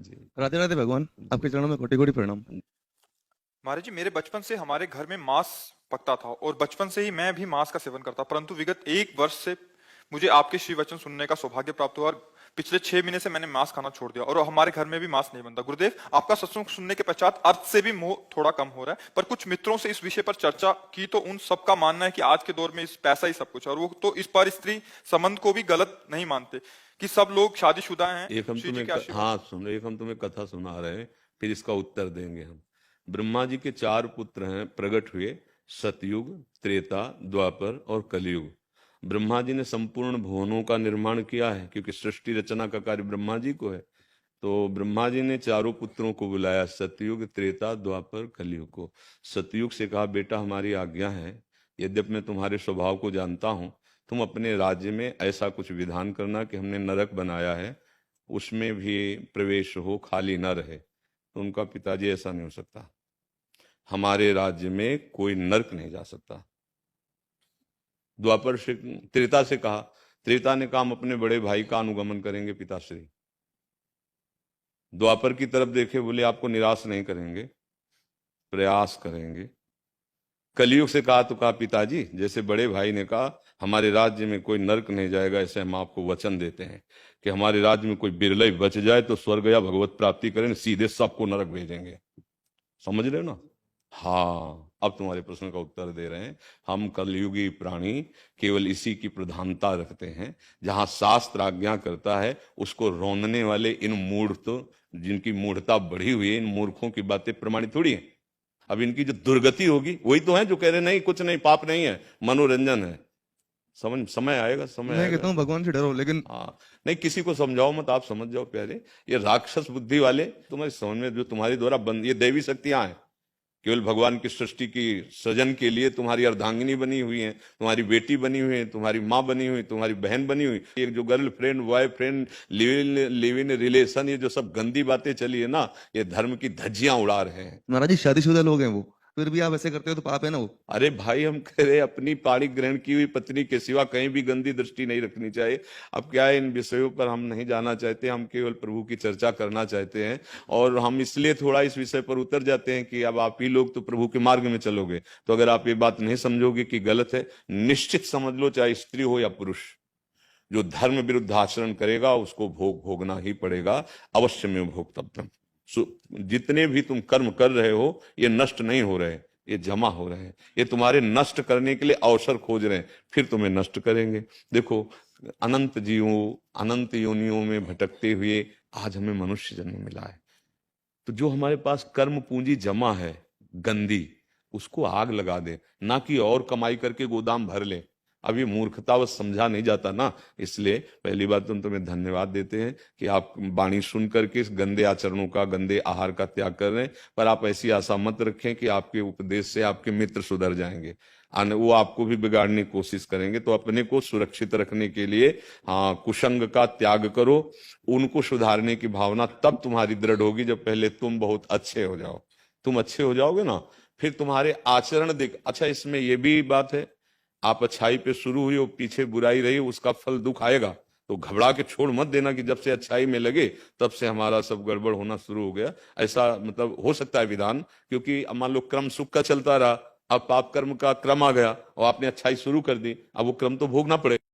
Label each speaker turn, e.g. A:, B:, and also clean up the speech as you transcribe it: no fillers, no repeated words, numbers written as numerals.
A: जी।
B: राधे राधे भगवान, आपके चरणों में कोटि कोटि प्रणाम।
C: महाराज जी, मेरे बचपन से हमारे घर में मांस पकता था और बचपन से ही मैं भी मांस का सेवन करता, परंतु विगत एक वर्ष से मुझे आपके श्री वचन सुनने का सौभाग्य प्राप्त हुआ और पिछले 6 महीने से मैंने मांस खाना छोड़ दिया और हमारे घर में भी मांस नहीं बनता। गुरुदेव, आपका सत्संग सुनने के पश्चात अर्थ से भी मोह थोड़ा कम हो रहा है, पर कुछ मित्रों से इस विषय पर चर्चा की तो उन सबका मानना है कि आज के दौर में इस पैसा ही सब कुछ है, और वो तो इस पर स्त्री संबंध को भी गलत नहीं मानते कि सब लोग शादीशुदा हैं।
A: एक हम
C: श्री जी
A: तुम्हें
C: के आशीर्वाद
A: हाँ सुन, एक हम तुम्हें कथा सुना रहे हैं, फिर इसका उत्तर देंगे हम। ब्रह्मा जी के 4 पुत्र हैं, प्रकट हुए सतयुग, त्रेता, द्वापर और कलयुग। ब्रह्मा जी ने संपूर्ण भुवनों का निर्माण किया है, क्योंकि सृष्टि रचना का कार्य ब्रह्मा जी को है। तो ब्रह्मा जी ने चारों पुत्रों को बुलाया, सतयुग, त्रेता, द्वापर, कलयुग को। सतयुग से कहा, बेटा हमारी आज्ञा है, यद्यपि मैं तुम्हारे स्वभाव को जानता हूं, तुम अपने राज्य में ऐसा कुछ विधान करना कि हमने नरक बनाया है उसमें भी प्रवेश हो, खाली न रहे। तो उनका पिताजी, ऐसा नहीं हो सकता, हमारे राज्य में कोई नरक नहीं जा सकता। द्वापर से, त्रेता से कहा, त्रेता ने कहा हम अपने बड़े भाई का अनुगमन करेंगे पिताश्री। द्वापर की तरफ देखे, बोले आपको निराश नहीं करेंगे, प्रयास करेंगे। कलयुग से कहा तो कहा, पिताजी जैसे बड़े भाई ने कहा हमारे राज्य में कोई नरक नहीं जाएगा, ऐसे हम आपको वचन देते हैं कि हमारे राज्य में कोई बिरले बच जाए तो स्वर्ग या भगवत प्राप्ति करें, सीधे सबको नरक भेजेंगे। समझ रहे हो ना? हाँ, अब तुम्हारे प्रश्न का उत्तर दे रहे हैं। हम कलयुगी प्राणी केवल इसी की प्रधानता रखते हैं, जहां शास्त्र आज्ञा करता है उसको रौंदने वाले इन मूर्ख, जिनकी मूर्खता बढ़ी हुई है, इन मूर्खों की बातें प्रमाणित थोड़ी है। अब इनकी जो दुर्गति होगी वही तो है जो कह रहे नहीं कुछ नहीं, पाप नहीं है, मनोरंजन है। समझ, समय आएगा, समय
B: मैं कहता
A: आएगा।
B: हूँ भगवान से डरो, लेकिन
A: हाँ, नहीं किसी को समझाओ मत, आप समझ जाओ प्यारे। ये राक्षस बुद्धि वाले तुम्हारी समझ में, जो तुम्हारी द्वारा बंद, ये दैवी शक्तियां हैं, केवल भगवान की सृष्टि की सृजन के लिए तुम्हारी अर्धांगिनी बनी हुई है, तुम्हारी बेटी बनी हुई है, तुम्हारी माँ बनी हुई, तुम्हारी बहन बनी हुई। एक जो girlfriend, boyfriend, live in relation, ये जो सब गंदी बातें चली है ना, ये धर्म की धज्जियां उड़ा रहे हैं।
B: महाराज जी शादीशुदा लोग हैं वो, फिर भी आप ऐसे करते हो तो पाप है ना वो।
A: अरे भाई, हम कह रहे अपनी पाणी ग्रहण की हुई पत्नी के सिवा कहीं भी गंदी दृष्टि नहीं रखनी चाहिए। अब क्या है, इन विषयों पर हम नहीं जाना चाहते, हम केवल प्रभु की चर्चा करना चाहते हैं। और हम इसलिए थोड़ा इस विषय पर उतर जाते हैं कि अब आप ही लोग तो प्रभु के मार्ग में चलोगे, तो अगर आप ये बात नहीं समझोगे कि गलत है, निश्चित समझ लो, चाहे स्त्री हो या पुरुष, जो धर्म विरुद्ध आचरण करेगा उसको भोगना ही पड़ेगा, अवश्य में भोक्तव्यम। जितने भी तुम कर्म कर रहे हो ये नष्ट नहीं हो रहे, ये जमा हो रहे हैं, ये तुम्हारे नष्ट करने के लिए अवसर खोज रहे हैं, फिर तुम्हें नष्ट करेंगे। देखो, अनंत जीवों, अनंत योनियों में भटकते हुए आज हमें मनुष्य जन्म मिला है। तो जो हमारे पास कर्म पूंजी जमा है गंदी, उसको आग लगा दे, ना कि और कमाई करके गोदाम भर ले। अब ये मूर्खतावश समझा नहीं जाता ना, इसलिए पहली बात तो हम तुम्हें धन्यवाद देते हैं कि आप वाणी सुन करके इस गंदे आचरणों का, गंदे आहार का त्याग कर रहे हैं। पर आप ऐसी आशा मत रखें कि आपके उपदेश से आपके मित्र सुधर जाएंगे, वो आपको भी बिगाड़ने की कोशिश करेंगे। तो अपने को सुरक्षित रखने के लिए, हाँ, कुसंग का त्याग करो। उनको सुधारने की भावना तब तुम्हारी दृढ़ होगी जब पहले तुम बहुत अच्छे हो जाओ। तुम अच्छे हो जाओगे ना, फिर तुम्हारे आचरण देख। अच्छा, इसमें यह भी बात है, आप अच्छाई पे शुरू हुई और पीछे बुराई रही, उसका फल दुख आएगा। तो घबरा के छोड़ मत देना कि जब से अच्छाई में लगे तब से हमारा सब गड़बड़ होना शुरू हो गया। ऐसा मतलब हो सकता है विधान, क्योंकि अब मान लो क्रम सुख का चलता रहा, अब पाप कर्म का क्रम आ गया और आपने अच्छाई शुरू कर दी, अब वो क्रम तो भोगना पड़ेगा।